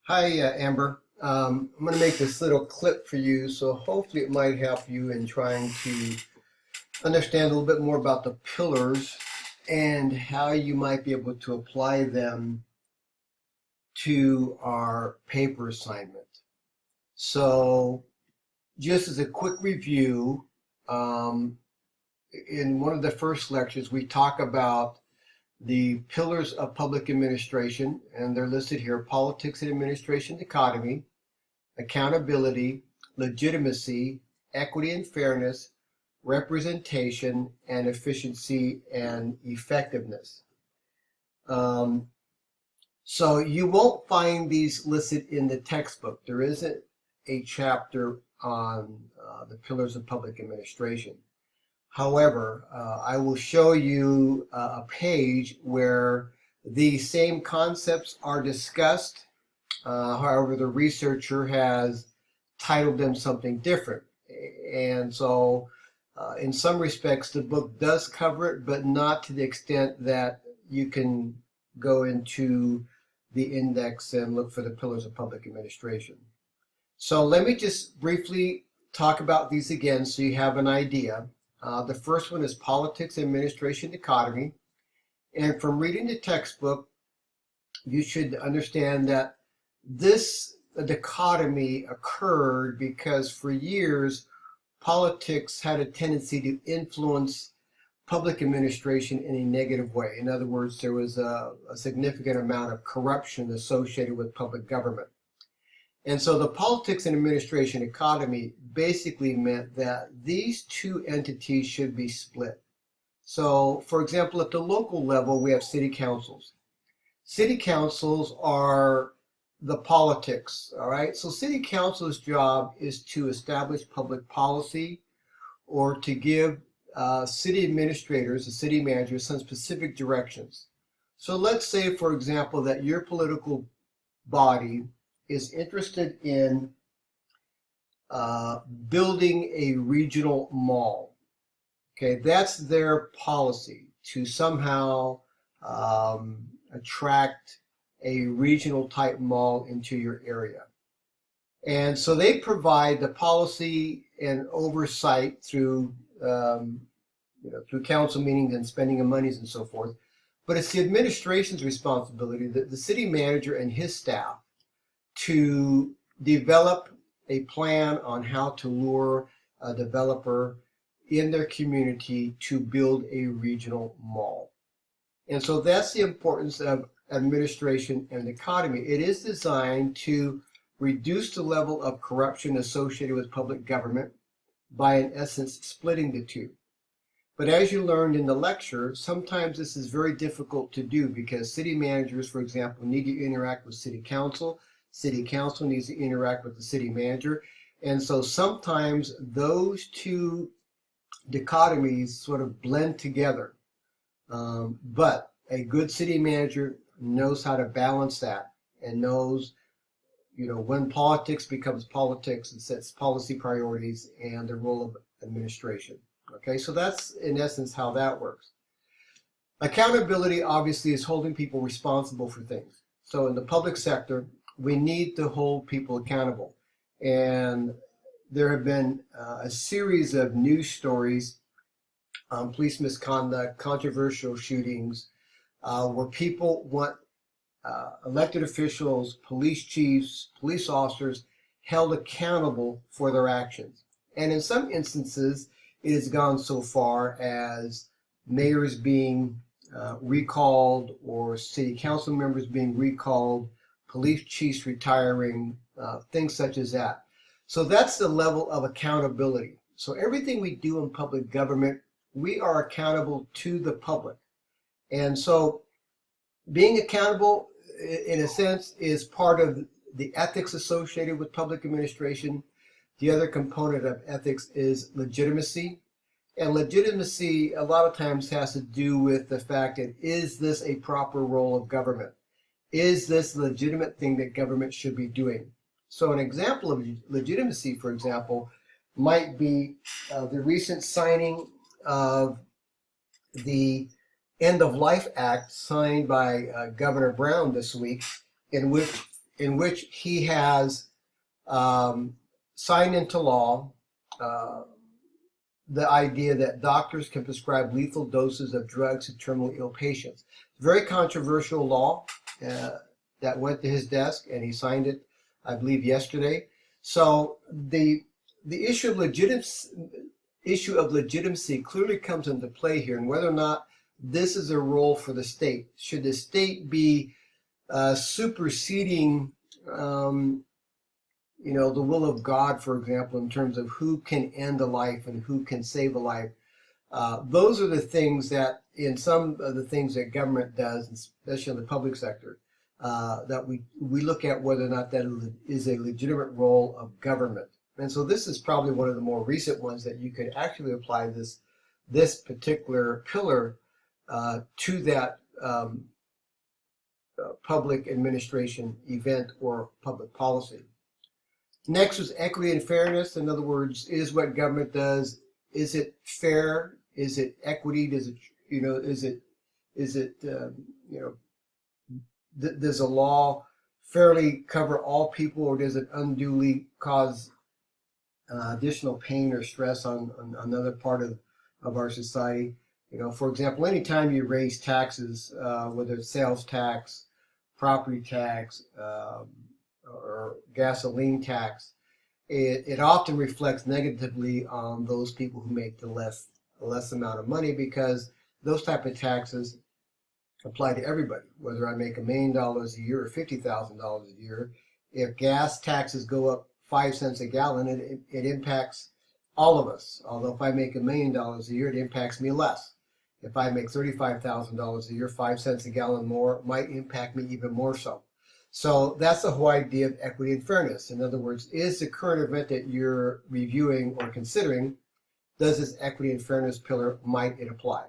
Hi, Amber. I'm going to make this little clip for you, so hopefully it might help you in trying to understand a little bit more about the pillars and how you might be able to apply them to our paper assignment. So, just as a quick review, um, in one of the first lectures, we talk about the pillars of public administration, and they're listed here: politics and administration dichotomy, accountability, legitimacy, equity and fairness, representation, and efficiency and effectiveness. Um, so you won't find these listed in the textbook. There isn't a chapter on the pillars of public administration. However, I will show you a page where the same concepts are discussed. However, the researcher has titled them something different. And so, in some respects, the book does cover it, but not to the extent that you can go into the index and look for the pillars of public administration. So, let me just briefly talk about these again so you have an idea. The first one is politics and administration dichotomy. And from reading the textbook, you should understand that this dichotomy occurred because for years politics had a tendency to influence public administration in a negative way. In other words, there was a significant amount of corruption associated with public government. And so the politics and administration dichotomy basically meant that these two entities should be split. So, for example, at the local level, we have city councils. City councils are the politics, all right? So city council's job is to establish public policy or to give city administrators, the city managers, some specific directions. So let's say, for example, that your political body is interested in building a regional mall. Okay, that's their policy to somehow attract a regional type mall into your area. And so they provide the policy and oversight through through council meetings and spending of monies and so forth. But it's the administration's responsibility, the city manager and his staff, to develop a plan on how to lure a developer in their community to build a regional mall. And so that's the importance of administration and dichotomy. It is designed to reduce the level of corruption associated with public government by, in essence, splitting the two. But as you learned in the lecture, sometimes this is very difficult to do because city managers, for example, need to interact with city council. City council needs to interact with the city manager. And so sometimes those two dichotomies sort of blend together. But a good city manager knows how to balance that and knows, when politics becomes politics and sets policy priorities and the role of administration. Okay, so that's in essence how that works. Accountability obviously is holding people responsible for things. So in the public sector, we need to hold people accountable. And there have been a series of news stories on police misconduct, controversial shootings, where people want elected officials, police chiefs, police officers held accountable for their actions. And in some instances, it has gone so far as mayors being recalled or city council members being recalled, police chiefs retiring, things such as that. So that's the level of accountability. So everything we do in public government, we are accountable to the public. And so being accountable, in a sense, is part of the ethics associated with public administration. The other component of ethics is legitimacy. And legitimacy a lot of times has to do with the fact that, is this a proper role of government? Is this a legitimate thing that government should be doing? So an example of legitimacy, for example, might be the recent signing of the End of Life Act signed by Governor Brown this week, in which in which he has signed into law the idea that doctors can prescribe lethal doses of drugs to terminally ill patients. Very controversial law that went to his desk, and he signed it, I believe, yesterday. So the issue of legitimacy clearly comes into play here, and whether or not this is a role for the state. Should the state be superseding the will of God, for example, in terms of who can end a life and who can save a life? Those are the things that, in some of the things that government does, especially in the public sector, that we look at whether or not that is a legitimate role of government. And so this is probably one of the more recent ones that you could actually apply this particular pillar to that public administration event or public policy. Next was equity and fairness. In other words, is what government does, is it fair? Is it equity? Does it does a law fairly cover all people, or does it unduly cause additional pain or stress on another part of our society? For example, anytime you raise taxes, whether it's sales tax, property tax, or gasoline tax, it often reflects negatively on those people who make the less amount of money, because those type of taxes apply to everybody, whether I make $1 million a year or $50,000 a year. If gas taxes go up 5 cents a gallon, it impacts all of us. Although if I make $1 million a year, it impacts me less. If I make $35,000 a year, 5 cents a gallon more might impact me even more so. So that's the whole idea of equity and fairness. In other words, is the current event that you're reviewing or considering, does this equity and fairness pillar, might it apply?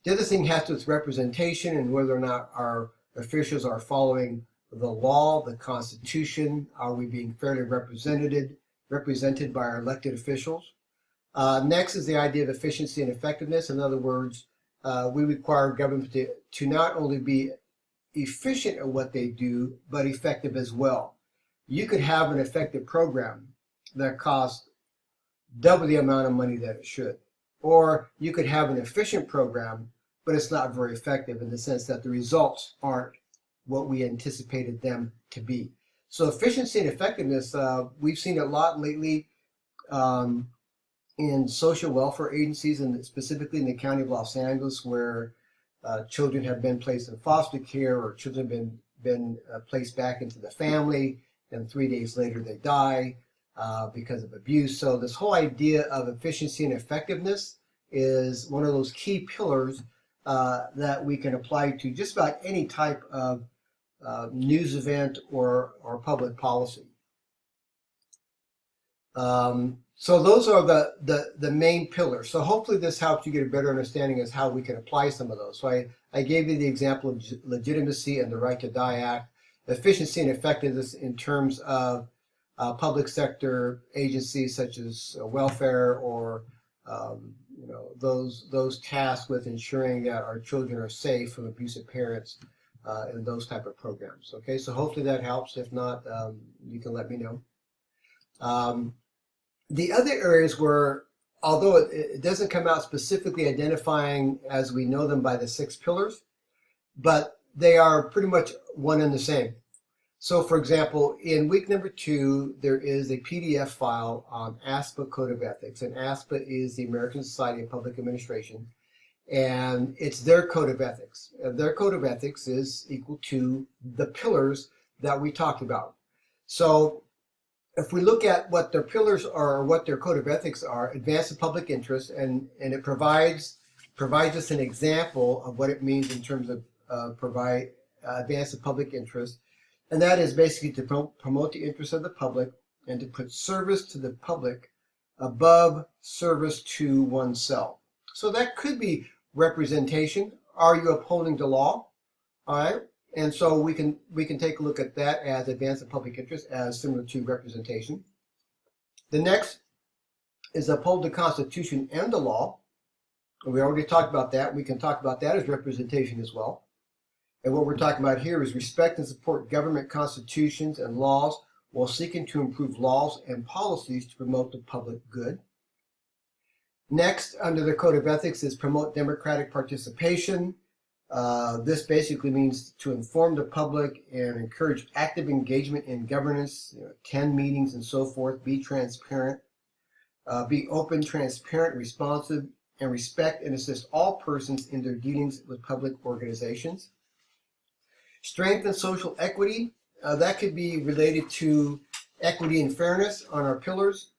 The other thing has to do with representation and whether or not our officials are following the law, the Constitution. Are we being fairly represented by our elected officials? Next is the idea of efficiency and effectiveness. In other words, we require government to not only be efficient at what they do, but effective as well. You could have an effective program that costs double the amount of money that it should. Or you could have an efficient program, but it's not very effective in the sense that the results aren't what we anticipated them to be. So efficiency and effectiveness, we've seen a lot lately in social welfare agencies, and specifically in the county of Los Angeles, where children have been placed in foster care, or children have been placed back into the family, and 3 days later they die because of abuse. So this whole idea of efficiency and effectiveness is one of those key pillars that we can apply to just about any type of news event or public policy. So those are the main pillars. So hopefully this helps you get a better understanding as how we can apply some of those. So I gave you the example of legitimacy and the Right to Die Act, efficiency and effectiveness in terms of public sector agencies such as welfare, or those tasked with ensuring that our children are safe from abusive parents, and those type of programs. Okay, so hopefully that helps. If not, you can let me know. The other areas where, although it doesn't come out specifically identifying as we know them by the 6 pillars, but they are pretty much one and the same. So for example, in week number 2, there is a PDF file on ASPA Code of Ethics, and ASPA is the American Society of Public Administration, and it's their code of ethics. Their code of ethics is equal to the pillars that we talked about. So if we look at what their pillars are, or what their code of ethics are, advance the public interest, and it provides us an example of what it means in terms of advance the public interest, and that is basically to promote the interests of the public and to put service to the public above service to oneself. So that could be representation. Are you upholding the law? All right. And so we can take a look at that as advance the public interest, as similar to representation. The next is uphold the Constitution and the law. We already talked about that. We can talk about that as representation as well. And what we're talking about here is respect and support government constitutions and laws while seeking to improve laws and policies to promote the public good. Next, under the Code of Ethics, is promote democratic participation. This basically means to inform the public and encourage active engagement in governance, attend meetings and so forth, be transparent, be open, transparent, responsive, and respect and assist all persons in their dealings with public organizations. Strengthen social equity. That could be related to equity and fairness on our pillars.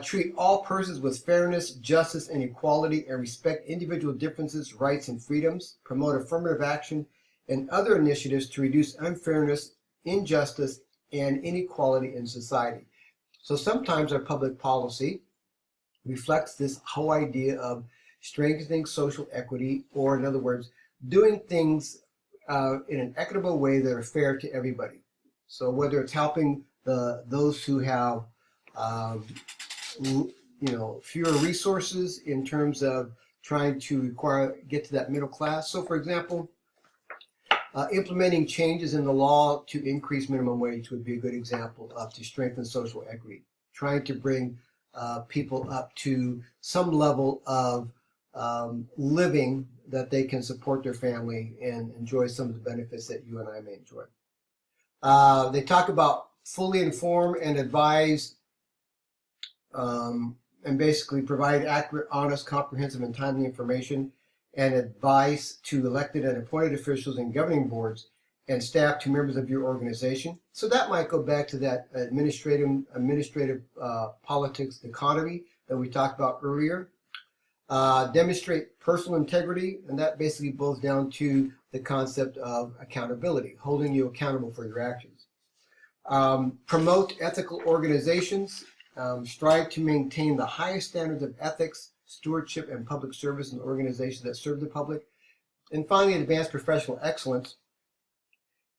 Treat all persons with fairness, justice, and equality, and respect individual differences, rights, and freedoms. Promote affirmative action and other initiatives to reduce unfairness, injustice, and inequality in society. So sometimes our public policy reflects this whole idea of strengthening social equity, or in other words, doing things in an equitable way that are fair to everybody. So whether it's helping those who have fewer resources in terms of trying to get to that middle class. So for example, implementing changes in the law to increase minimum wage would be a good example of to strengthen social equity. Trying to bring people up to some level of living that they can support their family and enjoy some of the benefits that you and I may enjoy. They talk about fully inform and advise and basically provide accurate, honest, comprehensive, and timely information and advice to elected and appointed officials and governing boards and staff to members of your organization. So that might go back to that administrative politics dichotomy that we talked about earlier. Demonstrate personal integrity, and that basically boils down to the concept of accountability, holding you accountable for your actions. Promote ethical organizations. Strive to maintain the highest standards of ethics, stewardship, and public service in organizations that serve the public. And finally, advance professional excellence.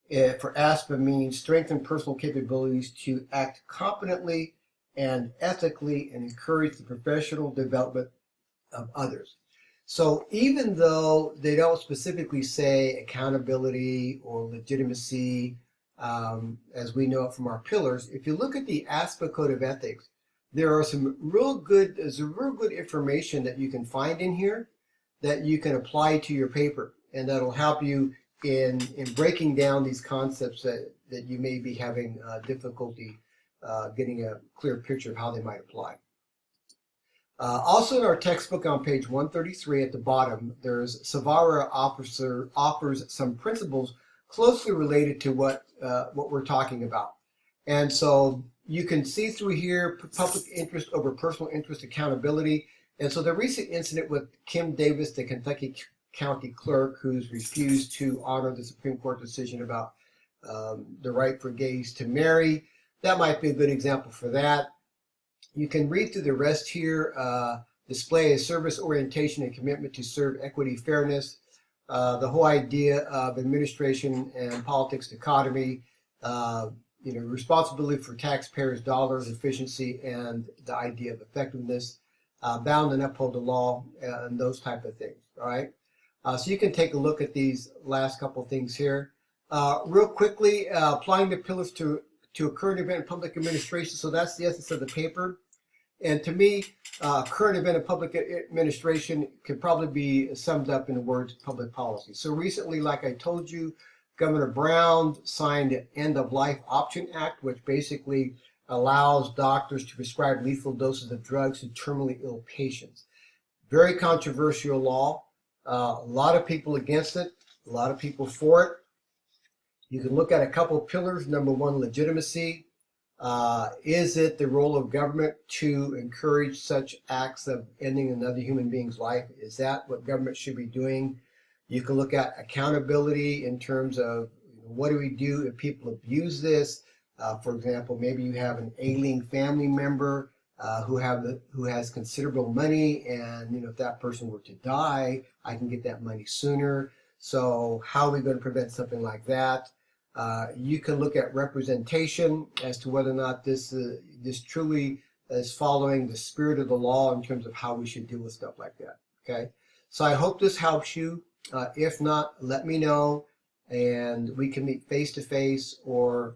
For ASPA means strengthen personal capabilities to act competently and ethically and encourage the professional development of others. So even though they don't specifically say accountability or legitimacy, as we know it from our pillars, if you look at the ASPA Code of Ethics, there's real good information that you can find in here that you can apply to your paper, and that'll help you in breaking down these concepts that you may be having difficulty getting a clear picture of how they might apply. Also in our textbook on page 133 at the bottom, Savara offers some principles closely related to what we're talking about. And so you can see through here public interest over personal interest, accountability. And so the recent incident with Kim Davis, the Kentucky County Clerk, who's refused to honor the Supreme Court decision about the right for gays to marry, that might be a good example for that. You can read through the rest here. Display a service orientation and commitment to serve equity, fairness, the whole idea of administration and politics dichotomy, responsibility for taxpayers' dollars, efficiency, and the idea of effectiveness, bound and uphold the law, and those type of things. All right. So you can take a look at these last couple things here. Real quickly, applying the pillars to a current event in public administration. So that's the essence of the paper. And to me, current event in public administration could probably be summed up in the words public policy. So recently, like I told you, Governor Brown signed the End of Life Option Act, which basically allows doctors to prescribe lethal doses of drugs to terminally ill patients. Very controversial law. A lot of people against it, a lot of people for it. You can look at a couple of pillars. Number one, legitimacy. Is it the role of government to encourage such acts of ending another human being's life? Is that what government should be doing? You can look at accountability in terms of what do we do if people abuse this? For example, maybe you have an ailing family member who has considerable money, and if that person were to die, I can get that money sooner. So how are we going to prevent something like that? You can look at representation as to whether or not this truly is following the spirit of the law in terms of how we should deal with stuff like that. Okay, so I hope this helps you. If not, let me know, and we can meet face to face or